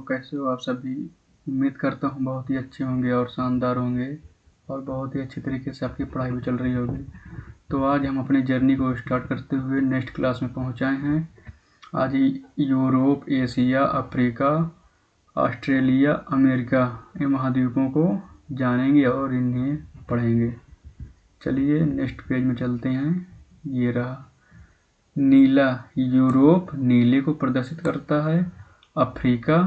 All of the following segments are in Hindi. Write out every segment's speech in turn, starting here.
कैसे हो आप सभी। उम्मीद करता हूँ बहुत ही अच्छे होंगे और शानदार होंगे और बहुत ही अच्छी तरीके से आपकी पढ़ाई भी चल रही होगी। तो आज हम अपनी जर्नी को स्टार्ट करते हुए नेक्स्ट क्लास में पहुँचाए हैं। आज Europe, Asia, Africa, Australia, America ये महाद्वीपों को जानेंगे और इन्हें पढ़ेंगे। चलिए नेक्स्ट पेज में चलते हैं। ये रहा नीला, यूरोप नीले को प्रदर्शित करता है, अफ्रीका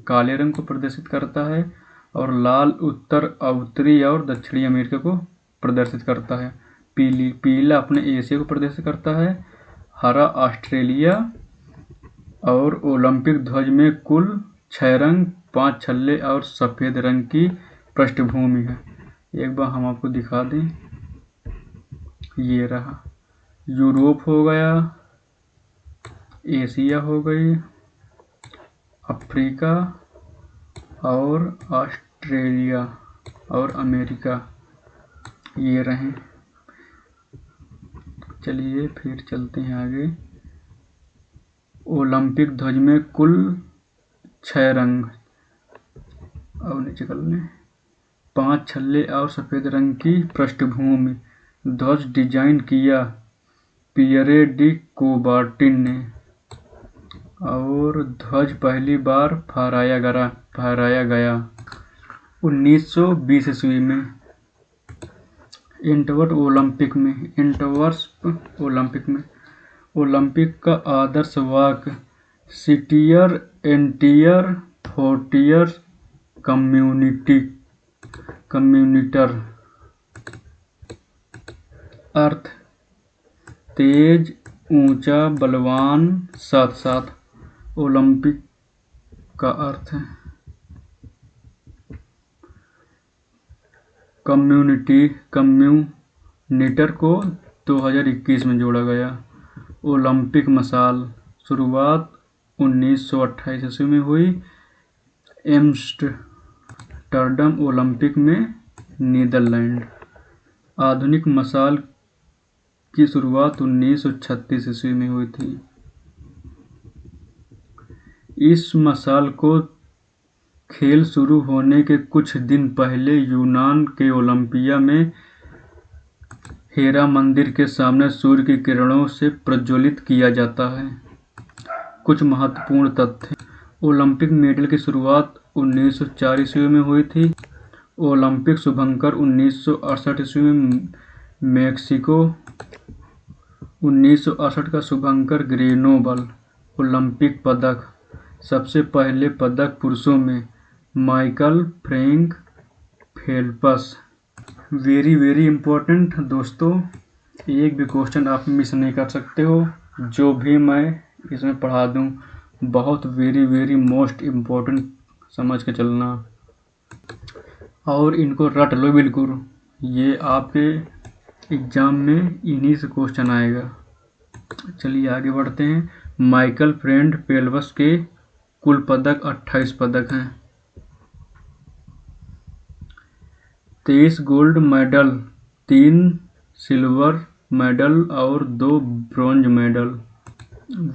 काले रंग को प्रदर्शित करता है और लाल उत्तरी और दक्षिणी अमेरिका को प्रदर्शित करता है। पीला अपने एशिया को प्रदर्शित करता है, हरा ऑस्ट्रेलिया और ओलंपिक ध्वज में कुल 6 रंग, 5 छल्ले और सफ़ेद रंग की पृष्ठभूमि है। एक बार हम आपको दिखा दें। ये रहा यूरोप हो गया, एशिया हो गई, अफ्रीका और ऑस्ट्रेलिया और अमेरिका ये रहे। चलिए फिर चलते हैं आगे। ओलंपिक ध्वज में कुल 6 रंग और नीचे कर लें, 5 छल्ले और सफ़ेद रंग की पृष्ठभूमि। ध्वज डिजाइन किया पियरे डी कोबार्टिन ने और ध्वज पहली बार फहराया गया 1920 ईस्वी में एंटवर्प ओलंपिक में। ओलंपिक का आदर्श वाक्य सिटियर एंटियर फोर्टियर कम्युनिटर। अर्थ तेज, ऊंचा, बलवान, साथ साथ। ओलंपिक का अर्थ है कम्युनिटर को 2021 में जोड़ा गया। ओलंपिक मशाल शुरुआत 1928 ईस्वी में हुई एम्स्टर्डम ओलंपिक में, नीदरलैंड। आधुनिक मशाल की शुरुआत 1936 ईस्वी में हुई थी। इस मशाल को खेल शुरू होने के कुछ दिन पहले यूनान के ओलंपिया में हेरा मंदिर के सामने सूर्य की किरणों से प्रज्वलित किया जाता है। कुछ महत्वपूर्ण तथ्य। ओलंपिक मेडल की शुरुआत 1904 ईस्वी में हुई थी। ओलंपिक शुभंकर 1968 ईस्वी में मेक्सिको। 1968 का शुभंकर ग्रेनोबल। ओलंपिक पदक सबसे पहले पदक पुरुषों में Michael Frank Phelps. Very important दोस्तों, एक भी क्वेश्चन आप मिस नहीं कर सकते हो। जो भी मैं इसमें पढ़ा दूं बहुत वेरी मोस्ट इम्पोर्टेंट समझ के चलना और इनको रट लो बिल्कुल। ये आपके एग्जाम में इन्हीं से क्वेश्चन आएगा। चलिए आगे बढ़ते हैं। माइकल फ्रैंक फेल्प्स के कुल पदक 28 पदक हैं। 23 गोल्ड मेडल, 3 सिल्वर मेडल और 2 ब्रॉन्ज मेडल।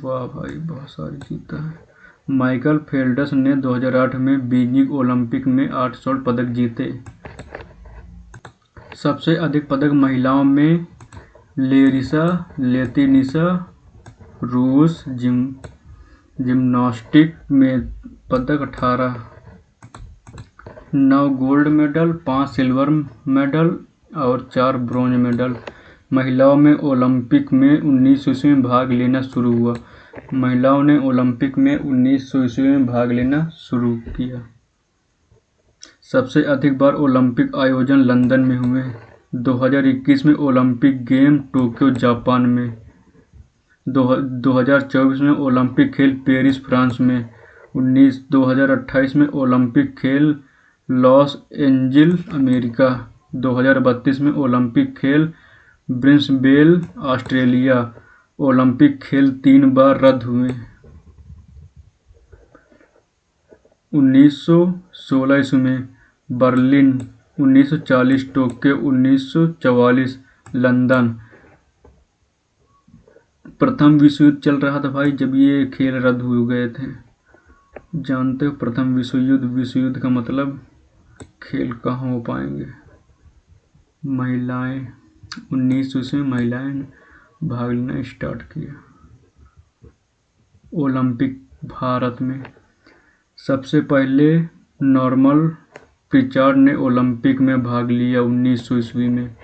वाह भाई, बहुत सारी जीता है। माइकल फेल्प्स ने 2008 में बीजिंग ओलंपिक में 8 स्वर्ण पदक जीते। सबसे अधिक पदक महिलाओं में लेरिसा लेतिनिसा, रूस जिम्नास्टिक में पदक 18, 9 गोल्ड मेडल, 5 सिल्वर मेडल और 4 ब्रॉन्ज मेडल। महिलाओं में ओलंपिक में 1900 ईस्वी में भाग लेना शुरू हुआ। महिलाओं ने ओलंपिक में 1900 ईस्वी में भाग लेना शुरू किया। सबसे अधिक बार ओलंपिक आयोजन लंदन में हुए। 2021 में ओलंपिक गेम टोक्यो जापान में। 2024 में ओलंपिक खेल पेरिस फ्रांस में। 2028 में ओलंपिक खेल लॉस एंजिल्स अमेरिका। 2032 में ओलंपिक खेल ब्रिस्बेन ऑस्ट्रेलिया। ओलंपिक खेल 3 बार रद्द हुए। 1916 ईस्वी में बर्लिन, 1940 टोक्यो, 1944 लंदन। प्रथम विश्व युद्ध चल रहा था भाई जब ये खेल रद्द हो गए थे। जानते हो प्रथम विश्व युद्ध का मतलब खेल कहाँ हो पाएंगे? महिलाएं 1900 ईस्वी में महिलाएं भाग लेना स्टार्ट किया। ओलंपिक भारत में सबसे पहले नॉर्मल प्रिचार्ड ने ओलंपिक में भाग लिया 1900 ईस्वी में।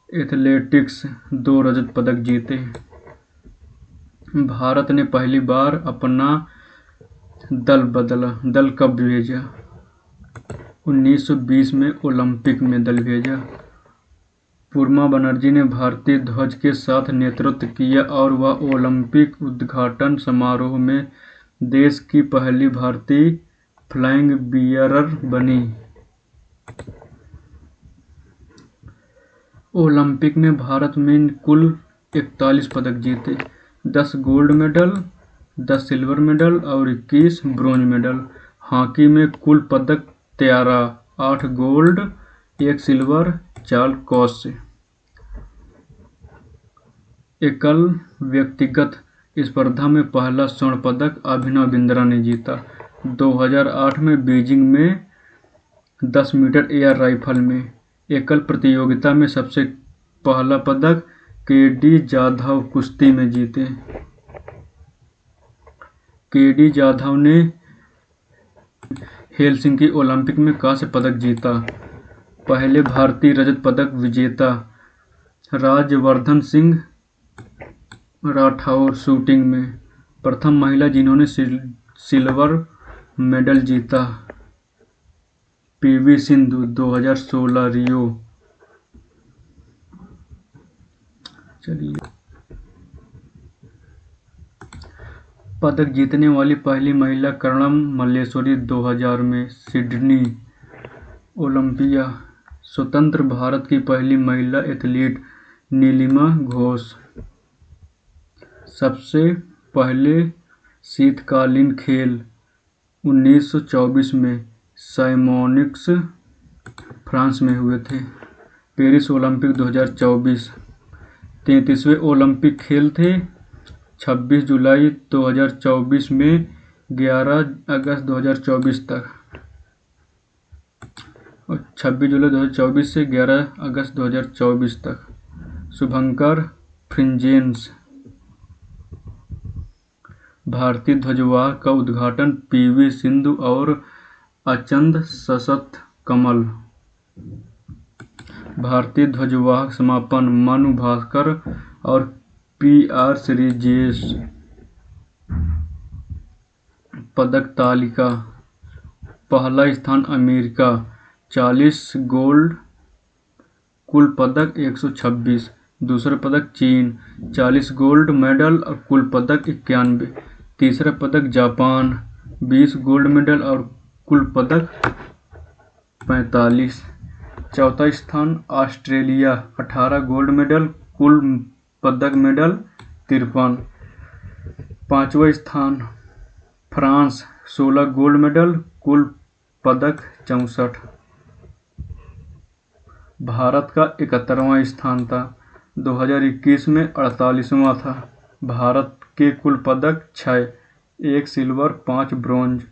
एथलेटिक्स 2 रजत पदक जीते। भारत ने पहली बार अपना दल बदला। दल कब भेजा? 1920 में ओलंपिक में दल भेजा। पूर्णा बनर्जी ने भारतीय ध्वज के साथ नेतृत्व किया और वह ओलंपिक उद्घाटन समारोह में देश की पहली भारतीय फ्लैग बियरर बनी। ओलंपिक में भारत में कुल 41 पदक जीते। 10 गोल्ड मेडल, 10 सिल्वर मेडल और 21 ब्रोंज मेडल। हॉकी में कुल पदक 13, 8 गोल्ड, 1 सिल्वर, 4 कांस्य। एकल व्यक्तिगत स्पर्धा में पहला स्वर्ण पदक अभिनव बिंद्रा ने जीता। 2008 में बीजिंग में 10 मीटर एयर राइफल में एकल प्रतियोगिता में सबसे पहला पदक के.डी. जाधव कुश्ती में जीते। के.डी. जाधव ने हेलसिंकी ओलंपिक में कांस्य पदक जीता। पहले भारतीय रजत पदक विजेता राजवर्धन सिंह राठौर शूटिंग में। प्रथम महिला जिन्होंने सिल्वर मेडल जीता पी.वी. सिंधु 2016 रियो। चलिए, पदक जीतने वाली पहली महिला कर्णम मल्लेश्वरी 2000 में सिडनी ओलंपिया। स्वतंत्र भारत की पहली महिला एथलीट नीलिमा घोष। सबसे पहले शीतकालीन खेल 1924 में साइमोनिक्स फ्रांस में हुए थे। पेरिस ओलंपिक 2024 33वें ओलंपिक खेल थे। 26 जुलाई 2024 में 11 अगस्त 2024 तक और 26 जुलाई 2024 से 11 अगस्त 2024 तक। शुभंकर फ्रिंजेंस। भारतीय ध्वजवाहक का उद्घाटन पी.वी. सिंधु और अचंद सशत कमल। भारतीय ध्वजवाहक समापन मनु भास्कर और पी.आर. श्रीजेश। पदक तालिका पहला स्थान अमेरिका 40 गोल्ड, कुल पदक 126। दूसरा पदक चीन 40 गोल्ड मेडल और कुल पदक 91। तीसरा पदक जापान 20 गोल्ड मेडल और कुल पदक 45। चौथा स्थान ऑस्ट्रेलिया 18 गोल्ड मेडल, कुल पदक मेडल 53। पांचवा स्थान फ्रांस 16 गोल्ड मेडल, कुल पदक 64। भारत का 71वां स्थान था। 2021 में 48वां था। भारत के कुल पदक 6, 1 सिल्वर, 5 ब्रोंज।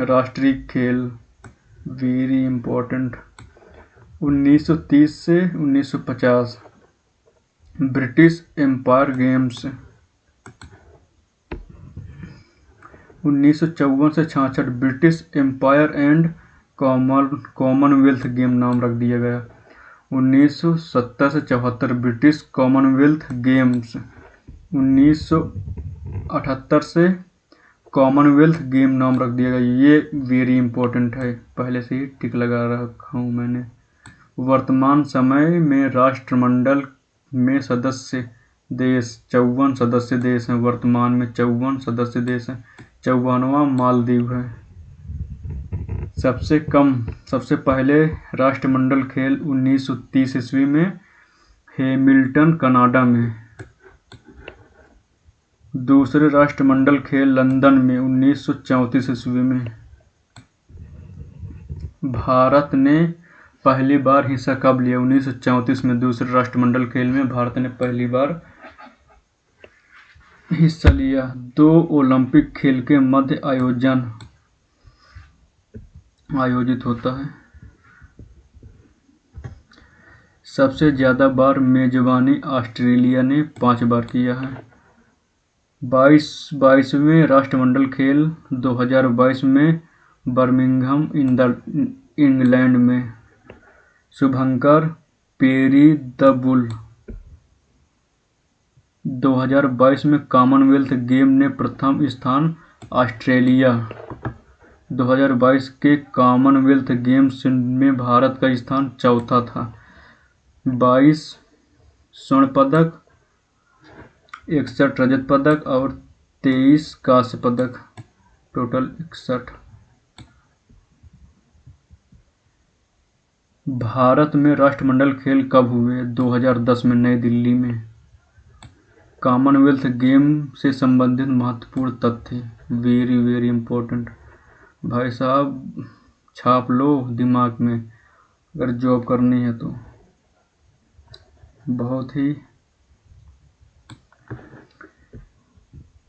राष्ट्रीय खेल वेरी इम्पोर्टेंट 1930 से 1950 ब्रिटिश एम्पायर गेम्स। 1954 से 66 British Empire and Commonwealth game नाम रख दिया गया। 1970 से 74 ब्रिटिश कॉमनवेल्थ गेम्स। 1978 से कॉमनवेल्थ गेम नाम रख दिया गया। ये वेरी इंपॉर्टेंट है, पहले से ही टिक लगा रखा हूँ मैंने। वर्तमान समय में राष्ट्रमंडल में सदस्य देश 54 सदस्य देश हैं। वर्तमान में 54 सदस्य देश हैं। 54वां मालदीव है। सबसे पहले राष्ट्रमंडल खेल 1930 ईस्वी में हैमिल्टन कनाडा में। दूसरे राष्ट्रमंडल खेल लंदन में 1934 ईस्वी में। भारत ने पहली बार हिस्सा कब लिया? 1934 में। दूसरे राष्ट्रमंडल खेल में भारत ने पहली बार हिस्सा लिया। 2 ओलंपिक खेल के मध्य आयोजित होता है। सबसे ज़्यादा बार मेजबानी ऑस्ट्रेलिया ने 5 बार किया है। 22वें राष्ट्रमंडल खेल 2022 में बर्मिंघम इंग्लैंड में। शुभंकर पेरी द बुल। 2022 में कॉमनवेल्थ गेम ने प्रथम स्थान ऑस्ट्रेलिया। 2022 के कॉमनवेल्थ गेम्स में भारत का स्थान चौथा था। 22 स्वर्ण पदक, 61 रजत पदक और 23 कांस्य पदक, टोटल 61। भारत में राष्ट्रमंडल खेल कब हुए? 2010 में नई दिल्ली में। कॉमनवेल्थ गेम से संबंधित महत्वपूर्ण तथ्य, वेरी वेरी इंपॉर्टेंट भाई साहब, छाप लो दिमाग में अगर जॉब करनी है तो। बहुत ही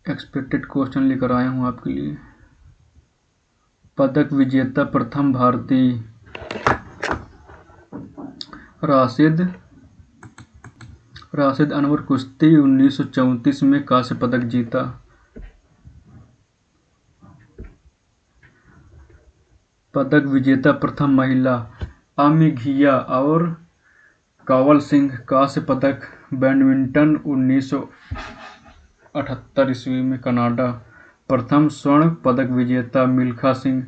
एक्सपेक्टेड क्वेश्चन लेकर आया हूँ आपके लिए। पदक विजेता प्रथम भारतीय राशिद अनवर कुश्ती 1934 में कांस्य पदक जीता। पदक विजेता प्रथम महिला अमी घिया और कंवल सिंह। कांस्य पदक बैडमिंटन 1978 ईस्वी में कनाडा। प्रथम स्वर्ण पदक विजेता मिल्खा सिंह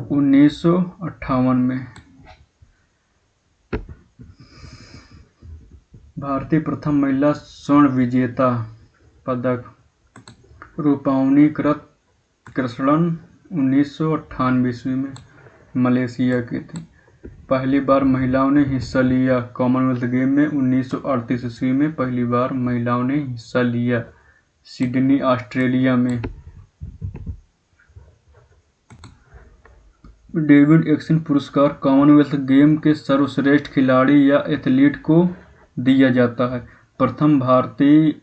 1958 में। भारतीय प्रथम महिला स्वर्ण विजेता पदक रूपावनी कृष्णन 1998 ईस्वी में मलेशिया के थे। पहली बार महिलाओं ने हिस्सा लिया कॉमनवेल्थ गेम में 1938 ईस्वी में पहली बार महिलाओं ने हिस्सा लिया सिडनी ऑस्ट्रेलिया में। डेविड एक्सन पुरस्कार कॉमनवेल्थ गेम के सर्वश्रेष्ठ खिलाड़ी या एथलीट को दिया जाता है। प्रथम भारतीय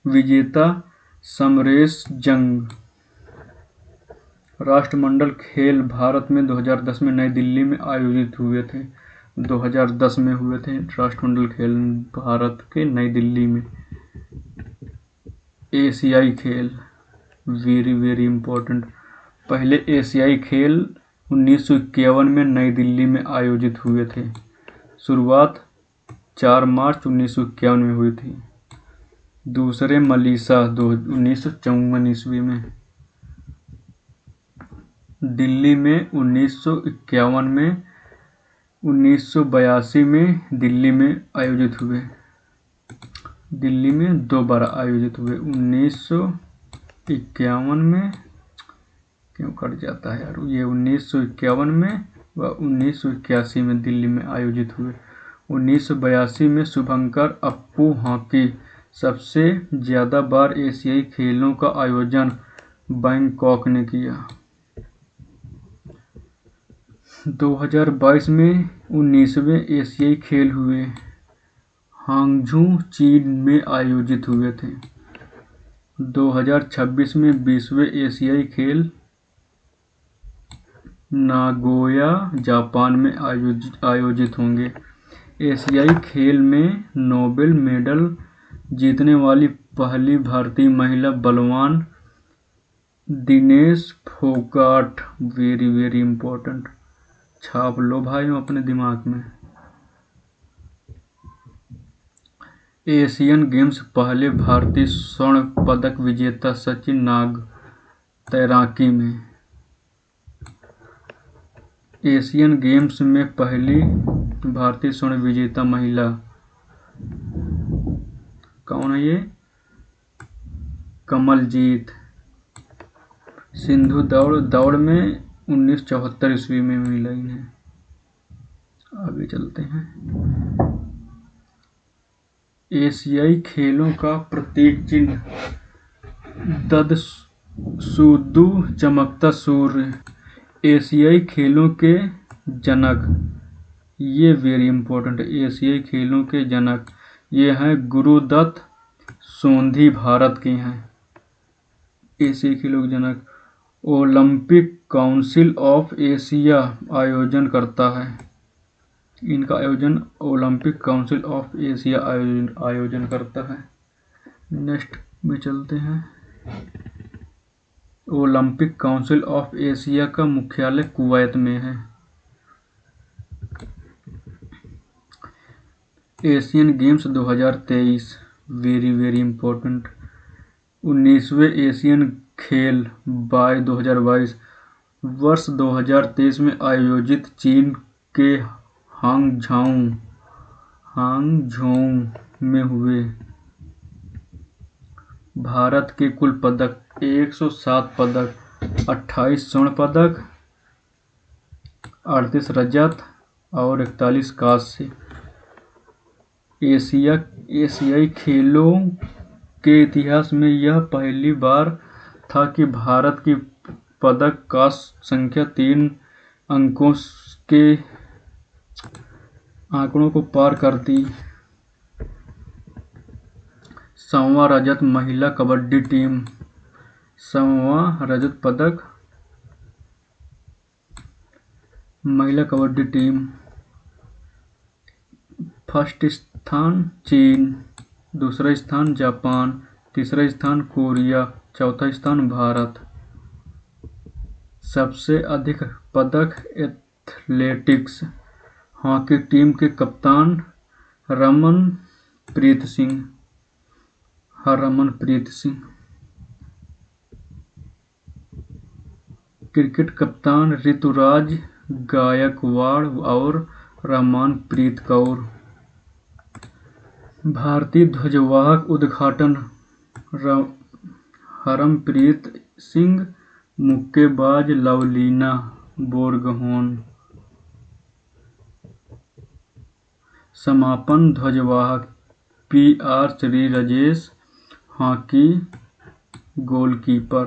विजेता समरेश जंग। राष्ट्रमंडल खेल भारत में 2010 में नई दिल्ली में आयोजित हुए थे। 2010 में हुए थे राष्ट्रमंडल खेल भारत के नई दिल्ली में। एशियाई खेल, वेरी वेरी इंपॉर्टेंट। पहले एशियाई खेल 1951 में नई दिल्ली में आयोजित हुए थे। शुरुआत 4 मार्च 1951 में हुई थी। दूसरे मलीसा 1954 ईस्वी में। दिल्ली में 1951 में। 1982 में दिल्ली में आयोजित हुए। दिल्ली में 2 बार आयोजित हुए। 1951 में, क्यों कट जाता है यार, ये 1951 में व 1981 में दिल्ली में आयोजित हुए। 1982 में शुभंकर अप्पू हॉकी। सबसे ज़्यादा बार एशियाई खेलों का आयोजन बैंकॉक ने किया। 2022 में 19वें एशियाई खेल हुए हांगझू चीन में आयोजित हुए थे। 2026 में 20वें एशियाई खेल नागोया जापान में आयोजित होंगे। एशियाई खेल में नोबेल मेडल जीतने वाली पहली भारतीय महिला बलवान Dinesh Phogat, very very important, छाप लो भाई अपने दिमाग में। एशियन गेम्स पहले भारतीय स्वर्ण पदक विजेता सचिन नाग तैराकी में। एशियन गेम्स में पहली भारतीय स्वर्ण विजेता महिला कौन है ये? कमलजीत। सिंधु दौड़ में 1974 ईस्वी में मिला इन्हें। आगे चलते हैं। एशियाई खेलों का प्रतीक चिन्ह ददसूदु चमकता सूर्य। एशियाई खेलों के जनक, ये वेरी इंपॉर्टेंट, एशियाई खेलों के जनक ये हैं गुरुदत्त सोंधी भारत की हैं। एशिया खेलों के जनक। ओलंपिक काउंसिल ऑफ एशिया आयोजन करता है। इनका आयोजन ओलंपिक काउंसिल ऑफ एशिया आयोजन करता है। नेक्स्ट में चलते हैं। ओलंपिक काउंसिल ऑफ एशिया का मुख्यालय कुवैत में है। Asian games 2023 very important. 19वें एशियन खेल बाय 2022 वर्ष 2023 में आयोजित चीन के हांगझोउ में हुए। भारत के कुल पदक 107 पदक, 28 स्वर्ण पदक, 38 रजत और 41 कांस्य। एशियाई खेलों के इतिहास में यह पहली बार था कि भारत की पदक का संख्या 3 अंकों के आंकड़ों को पार करती। 100वां रजत महिला कबड्डी टीम। 100वां रजत पदक महिला कबड्डी टीम। फर्स्ट स्थान चीन, दूसरा स्थान जापान, तीसरा स्थान कोरिया, चौथा स्थान भारत। सबसे अधिक पदक एथलेटिक्स। हॉकी टीम के कप्तान हरमनप्रीत सिंह। क्रिकेट कप्तान ऋतुराज गायकवाड़ और रमनप्रीत कौर। भारतीय ध्वजवाहक उद्घाटन हरमनप्रीत सिंह, मुक्केबाज लवलीना बोरगोहेन। समापन ध्वजवाहक PR Shri Rajesh, hockey goalkeeper.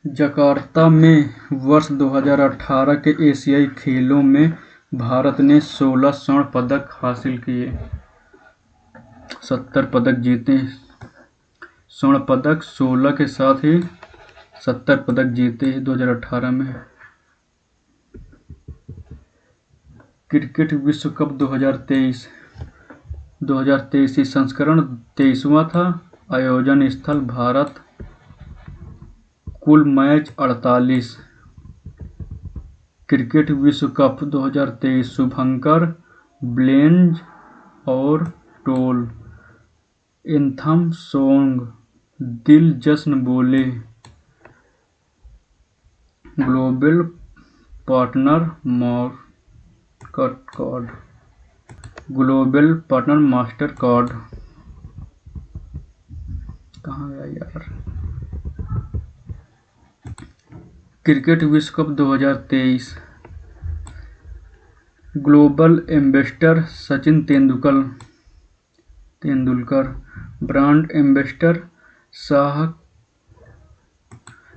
Jakarta में वर्ष 2018 के एशियाई खेलों में भारत ने 16 स्वर्ण पदक हासिल किए, 70 पदक जीते। स्वर्ण पदक 16 के साथ ही 70 पदक जीते 2018 में। क्रिकेट विश्व कप 2023 संस्करण 23वां था। आयोजन स्थल भारत। कुल मैच 48। क्रिकेट विश्व कप 2023 शुभंकर, ब्लेंज और टोल। एंथम सॉन्ग दिल जश्न बोले। ग्लोबल पार्टनर मास्टर कार्ड कहाँ गया यार। क्रिकेट विश्व cup 2023 global ambassador Sachin Tendulkar. Brand ambassador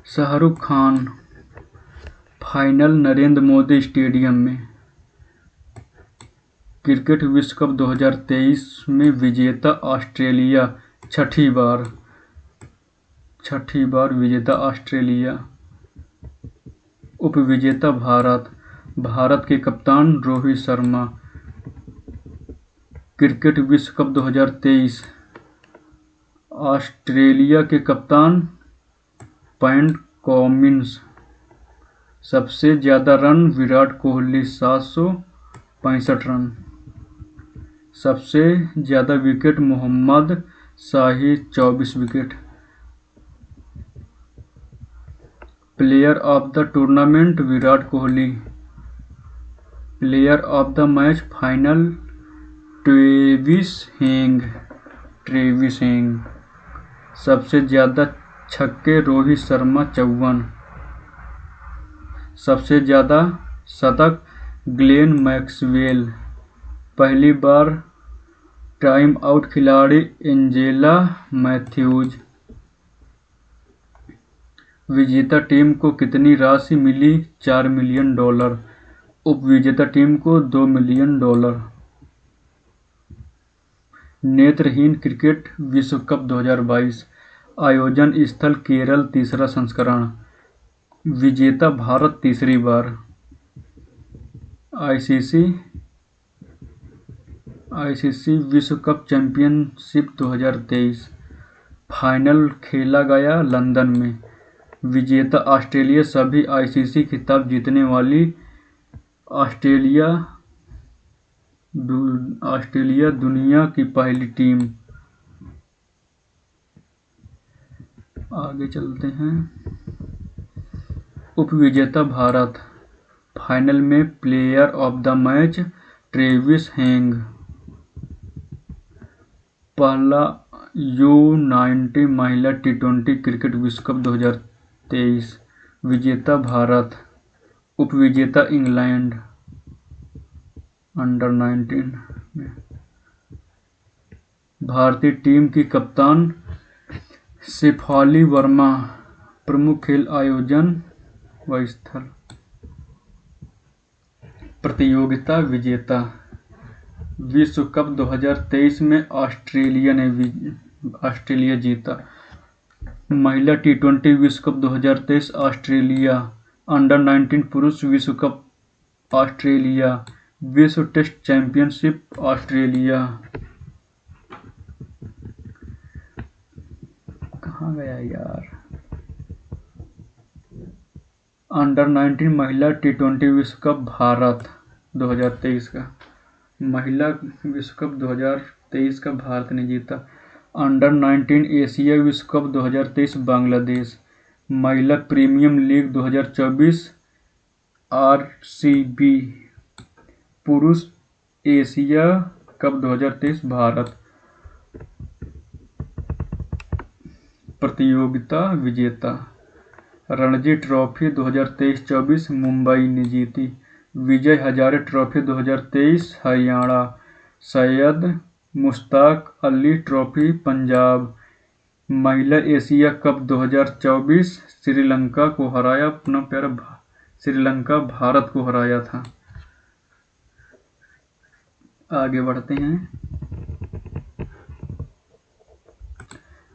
Shahrukh Khan. Final Narendra Modi stadium में। क्रिकेट विश्व कप 2023 में विजेता ऑस्ट्रेलिया, छठी बार विजेता ऑस्ट्रेलिया। उपविजेता भारत के कप्तान रोहित शर्मा। क्रिकेट विश्व कप 2023 ऑस्ट्रेलिया के कप्तान पैट कमिंस। सबसे ज्यादा रन विराट कोहली 765 रन। सबसे ज्यादा wicket Mohammed Shami 24 wicket. Player of the tournament Virat Kohli. Player of the match final Travis हेंग। सबसे ज्यादा छक्के रोहित शर्मा 54। सबसे ज्यादा शतक ग्लेन मैक्सवेल। पहली बार टाइम आउट खिलाड़ी एंजेला मैथ्यूज। विजेता टीम को कितनी राशि मिली? $4 मिलियन। उपविजेता टीम को $2 मिलियन। नेत्रहीन क्रिकेट विश्व कप 2022 आयोजन स्थल केरल, तीसरा संस्करण। विजेता भारत तीसरी बार। आईसीसी विश्व कप चैंपियनशिप 2023 फाइनल खेला गया लंदन में। विजेता ऑस्ट्रेलिया। सभी आईसीसी खिताब जीतने वाली ऑस्ट्रेलिया दुनिया की पहली टीम। आगे चलते हैं। उपविजेता भारत। फाइनल में player of the match Travis हेंग। पहला U-19 महिला T20 क्रिकेट विश्व कप 2023 विजेता भारत। उपविजेता इंग्लैंड अंडर 19 में। भारतीय टीम की कप्तान शेफाली वर्मा। प्रमुख खेल आयोजन व स्थल। प्रतियोगिता विजेता। विश्व कप 2023 में ऑस्ट्रेलिया जीता। महिला T20 विश्व कप 2023 ऑस्ट्रेलिया। अंडर 19 पुरुष विश्व कप ऑस्ट्रेलिया। विश्व टेस्ट चैंपियनशिप ऑस्ट्रेलिया। कहाँ गया यार। अंडर 19 महिला T20 विश्व कप भारत 2023 का। महिला विश्व कप 2023 का भारत ने जीता। अंडर 19 एशिया विश्व कप 2023 बांग्लादेश। महिला प्रीमियम लीग 2024 RCB। पुरुष एशिया कप 2023 भारत। प्रतियोगिता विजेता। रणजी ट्रॉफी 2023-24 मुंबई ने जीती। विजय हजारे ट्रॉफी 2023 हरियाणा। सैयद मुश्ताक अली ट्रॉफी पंजाब। महिला एशिया कप 2024 श्रीलंका को हराया। अपना प्यारा श्रीलंका भारत को हराया था। आगे बढ़ते हैं।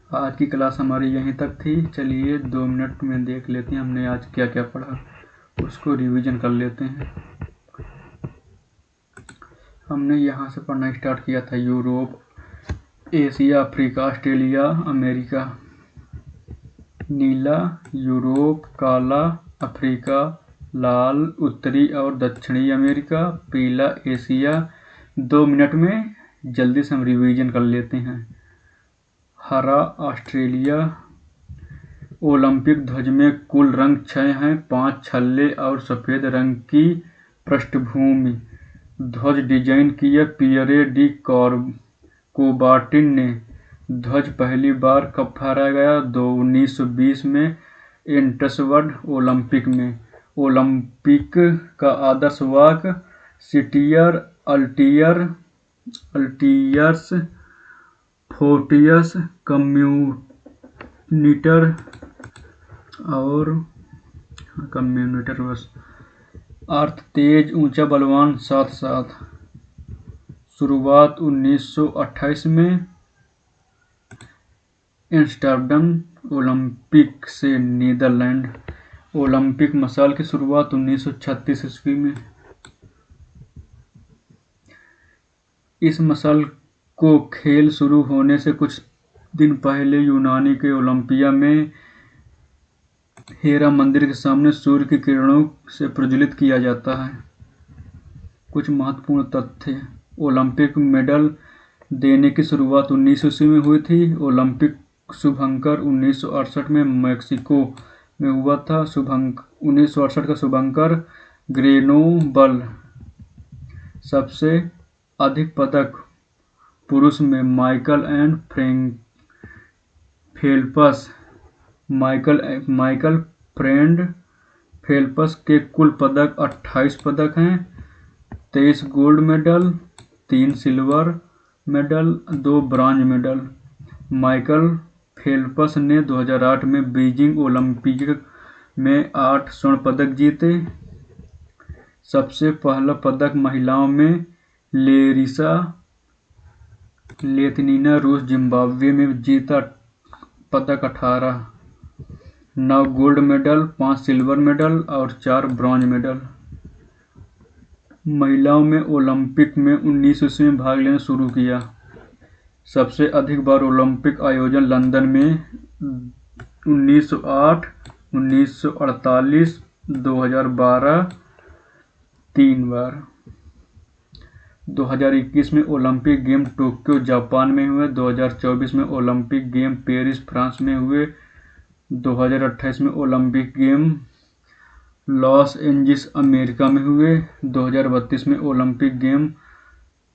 आज की क्लास हमारी यहीं तक थी। चलिए 2 मिनट में देख लेते हैं हमने आज क्या क्या पढ़ा, उसको रिवीजन कर लेते हैं। हमने यहाँ से पढ़ना स्टार्ट किया था Europe, Asia, Africa, Australia, America. नीला यूरोप, काला अफ्रीका, लाल उत्तरी और दक्षिणी अमेरिका, पीला एशिया। 2 मिनट में जल्दी से हम रिवीजन कर लेते हैं। हरा ऑस्ट्रेलिया। ओलंपिक ध्वज में कुल रंग 6 हैं, 5 छल्ले और सफ़ेद रंग की पृष्ठभूमि। ध्वज डिजाइन किया पियरे डी कोबार्टिन ने। ध्वज पहली बार कब फहराया गया? 1920 में एंटसवर्ड ओलंपिक में। ओलंपिक का आदर्श वाक्य सिटियर अल्टियर्स फोर्टियस कम्यूनिटर बस। अर्थ तेज, ऊंचा, बलवान, साथ साथ। शुरुआत 1928 में एम्स्टर्डम ओलंपिक से नीदरलैंड। ओलंपिक मसाल की शुरुआत 1936 ईस्वी में। इस मसाल को खेल शुरू होने से कुछ दिन पहले यूनानी के ओलंपिया में हेरा मंदिर के सामने सूर्य की किरणों से प्रज्वलित किया जाता है। कुछ महत्वपूर्ण तथ्य। ओलंपिक मेडल देने की शुरुआत 1900 ईस्वी में हुई थी। ओलंपिक शुभंकर 1968 में मैक्सिको में हुआ था। 1968 का शुभंकर ग्रेनोबल। सबसे अधिक पदक पुरुष में Michael and Phelps. Michael Phelps के कुल पदक 28 पदक हैं। 23 gold medal, 3 silver medal, 2 bronze medal. Michael Phelps ने 2008 में बीजिंग ओलंपिक में 8 स्वर्ण पदक जीते। सबसे पहला पदक महिलाओं में लेरिसा लिथुआनिया, रूस, जिम्बाब्वे में जीता पदक 18, 9 गोल्ड मेडल, 5 सिल्वर मेडल और 4 ब्रॉन्ज मेडल। महिलाओं में ओलंपिक में 1900 में भाग लेना शुरू किया। सबसे अधिक बार ओलंपिक आयोजन लंदन में 1908, 1948, 2012 3 बार। 2021 में ओलंपिक गेम टोक्यो जापान में हुए। 2024 में ओलंपिक गेम पेरिस फ्रांस में हुए। 2028 में Olympic game Los Angeles America में हुए। 2032 में ओलंपिक गेम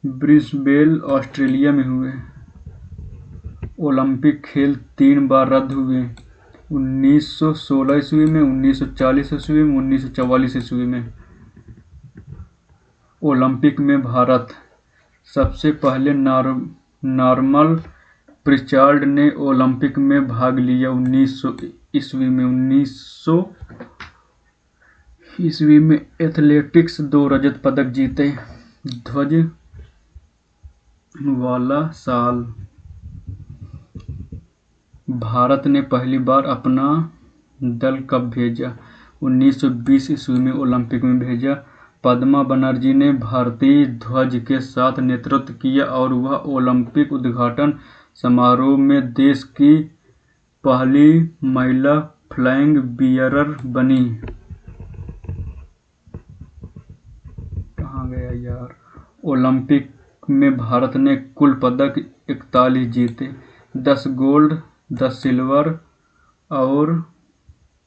ब्रिस्बेन ऑस्ट्रेलिया में हुए। ओलंपिक खेल 3 बार रद्द हुए, 1916 ईस्वी में, 1940 ईस्वी में, 1944 ईस्वी में। ओलंपिक में भारत सबसे पहले नॉर्मन प्रिचार्ड ने ओलंपिक में भाग लिया 1900 ईस्वी में। 1900 ईस्वी में एथलेटिक्स 2 रजत पदक जीते। ध्वज वाला साल। भारत ने पहली बार अपना दल कब भेजा? 1920 ईस्वी में ओलंपिक में भेजा। पद्मा बनर्जी ने भारतीय ध्वज के साथ नेतृत्व किया और वह ओलंपिक उद्घाटन समारोह में देश की पहली महिला फ्लैग बीयरर बनी। कहाँ गया यार? ओलंपिक में भारत ने कुल पदक 41 जीते, 10 गोल्ड, 10 सिल्वर और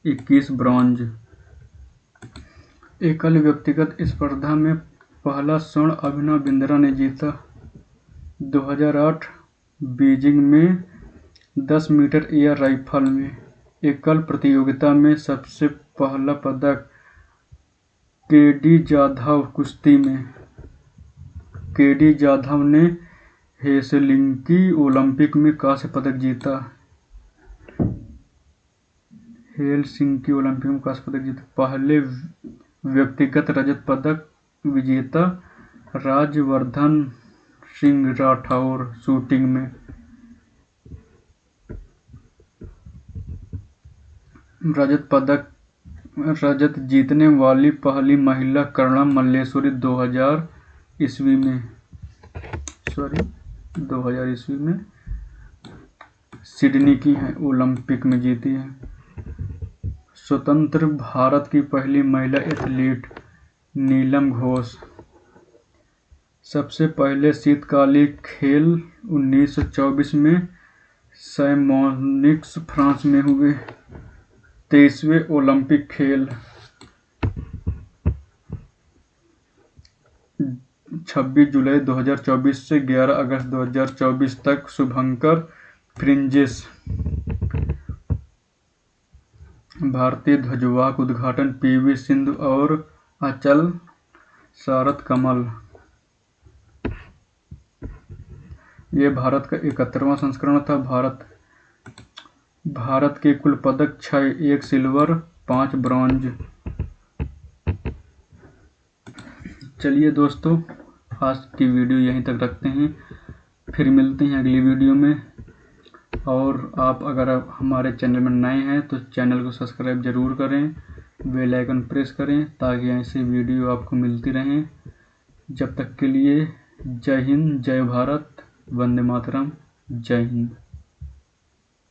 21 ब्रॉन्ज। एकल व्यक्तिगत स्पर्धा में पहला स्वर्ण अभिनव बिंद्रा ने जीता। 2008 बीजिंग में 10 मीटर एयर राइफल में एकल प्रतियोगिता में सबसे पहला पदक केडी जाधव कुश्ती में। केडी जाधव ने हेलसिंकी ओलंपिक में कांस्य पदक जीता। हेलसिंकी ओलंपिक में कांस्य पदक जीता। पहले व्यक्तिगत रजत पदक विजेता राजवर्धन सिंह राठौर शूटिंग में। रजत जीतने वाली पहली महिला कर्णम मल्लेश्वरी 2000 ईस्वी में सिडनी की है, ओलंपिक में जीती है। स्वतंत्र भारत की पहली महिला एथलीट नीलम घोष। सबसे पहले शीतकालीन खेल 1924 में सैमोनिक्स फ्रांस में हुए। 23वें ओलंपिक खेल 26 जुलाई 2024 से 11 अगस्त 2024 तक। शुभंकर फ्रिंजेस। भारतीय ध्वजवाहक उद्घाटन पीवी सिंधु और अचल शरत कमल। ये भारत का 71वां संस्करण था। भारत के कुल पदक 6, 1 सिल्वर, 5 ब्रॉन्ज। चलिए दोस्तों, आज की वीडियो यहीं तक रखते हैं, फिर मिलते हैं अगली वीडियो में। और आप अगर हमारे चैनल में नए हैं तो चैनल को सब्सक्राइब ज़रूर करें, बेल आइकन प्रेस करें ताकि ऐसी वीडियो आपको मिलती रहें। जब तक के लिए जय हिंद, जय भारत, वंदे मातरम, जय हिंद।